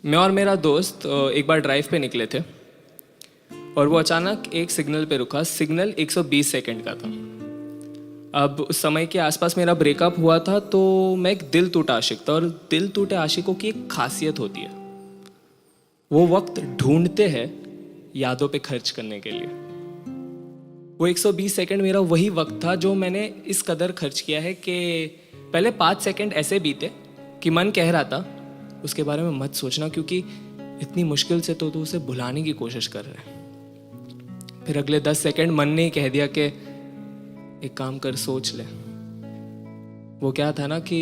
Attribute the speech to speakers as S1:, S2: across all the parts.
S1: मैं और मेरा दोस्त एक बार ड्राइव पे निकले थे और वो अचानक एक सिग्नल पे रुका। सिग्नल 120 सेकंड का था। अब उस समय के आसपास मेरा ब्रेकअप हुआ था, तो मैं एक दिल टूटा आशिक था। और दिल टूटे आशिकों की एक खासियत होती है, वो वक्त ढूंढते हैं यादों पे खर्च करने के लिए। वो 120 सेकंड मेरा वही वक्त था जो मैंने इस कदर खर्च किया है कि पहले 5 सेकंड ऐसे बीते कि मन कह रहा था उसके बारे में मत सोचना, क्योंकि इतनी मुश्किल से तो उसे भुलाने की कोशिश कर रहे हैं। फिर अगले 10 सेकंड मन ने ही कह दिया कि एक काम कर, सोच ले। वो क्या था ना कि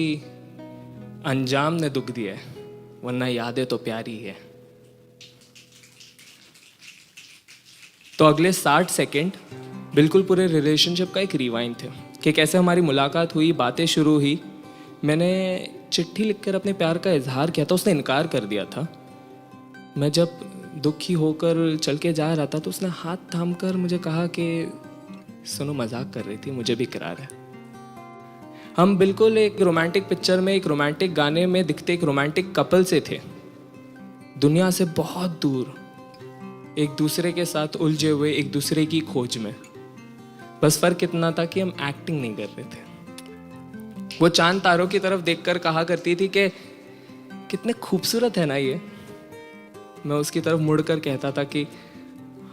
S1: अंजाम ने दुख दिया है, वरना यादें तो प्यारी है। तो अगले 60 सेकंड बिल्कुल पूरे रिलेशनशिप का एक रिवाइंड थे कि कैसे हमारी मुलाकात हुई, बातें शुरू हुई। मैंने चिट्ठी लिखकर अपने प्यार का इजहार किया था, उसने इनकार कर दिया था। मैं जब दुखी होकर चल के जा रहा था तो उसने हाथ थाम कर मुझे कहा कि सुनो, मजाक कर रही थी, मुझे भी इकरार है। हम बिल्कुल एक रोमांटिक पिक्चर में, एक रोमांटिक गाने में दिखते एक रोमांटिक कपल से थे, दुनिया से बहुत दूर, एक दूसरे के साथ उलझे हुए, एक दूसरे की खोज में। बस फर्क इतना था कि हम एक्टिंग नहीं कर रहे थे। वो चांद तारों की तरफ देखकर कहा करती थी कि कितने खूबसूरत है ना ये। मैं उसकी तरफ मुड़कर कहता था कि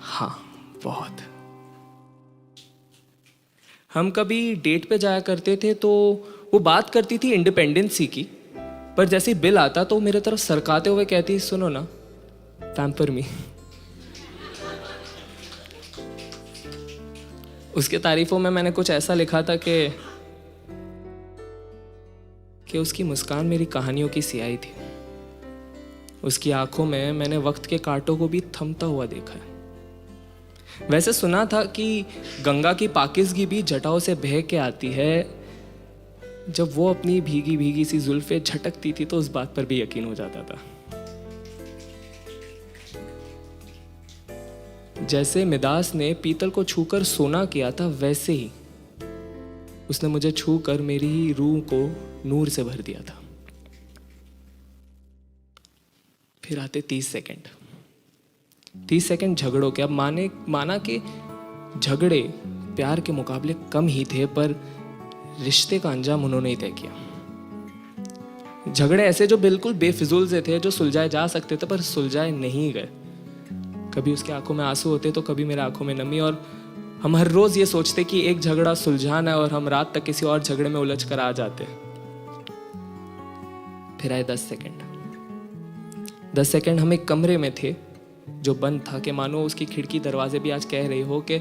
S1: हाँ, बहुत। हम कभी डेट पे जाया करते थे तो वो बात करती थी इंडिपेंडेंसी की, पर जैसे ही बिल आता तो मेरे तरफ सरकाते हुए कहती, सुनो ना, पैम्पर मी। उसके तारीफों में मैंने कुछ ऐसा लिखा था कि उसकी मुस्कान मेरी कहानियों की सियाही थी। उसकी आंखों में मैंने वक्त के कांटों को भी थमता हुआ देखा है। वैसे सुना था कि गंगा की पाकिज़गी भी जटाओं से बह के आती है। जब वो अपनी भीगी भीगी सी जुल्फें झटकती थी तो उस बात पर भी यकीन हो जाता था। जैसे मिदास ने पीतल को छूकर सोना किया था, वैसे ही उसने मुझे छूकर मेरी ही रूह को नूर से भर दिया था। फिर आते 30 सेकंड। 30 सेकंड झगड़ों के। अब माना कि झगड़े प्यार के मुकाबले कम ही थे, पर रिश्ते का अंजाम उन्होंने ही तय किया। झगड़े ऐसे जो बिल्कुल बेफिजूल से थे, जो सुलझाए जा सकते थे पर सुलझाए नहीं गए। कभी उसकी आंखों में आंसू होते तो कभी मेरे आंखों में नमी, और हम हर रोज ये सोचते कि एक झगड़ा सुलझाना है और हम रात तक किसी और झगड़े में उलझ कर आ जाते। फिर आए 10 सेकंड। 10 सेकंड हम एक कमरे में थे जो बंद था, कि मानो उसकी खिड़की दरवाजे भी आज कह रही हो कि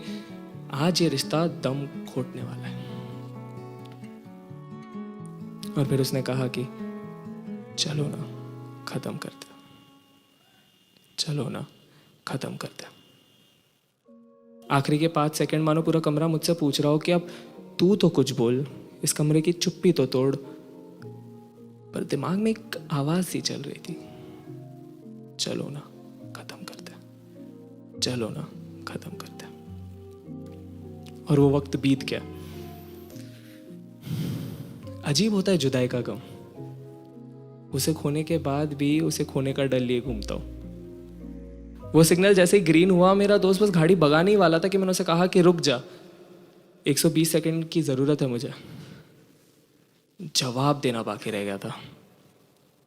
S1: आज ये रिश्ता दम घोटने वाला है। और फिर उसने कहा कि चलो ना, खत्म करते, चलो ना, खत्म करते। आखिरी के 5 सेकंड मानो पूरा कमरा मुझसे पूछ रहा हो कि अब तू तो कुछ बोल, इस कमरे की चुप्पी तो तोड़। पर दिमाग में एक आवाज सी चल रही थी, चलो ना, खत्म करते, चलो ना, खत्म करते। और वो वक्त बीत गया। अजीब होता है जुदाई का गम। उसे खोने के बाद भी उसे खोने का डर लिए घूमता हूं। वो सिग्नल जैसे ही ग्रीन हुआ, मेरा दोस्त बस गाड़ी भगाने ही वाला था कि मैंने उसे कहा कि रुक जा, 120 सेकंड की जरूरत है मुझे। जवाब देना बाकी रह गया था।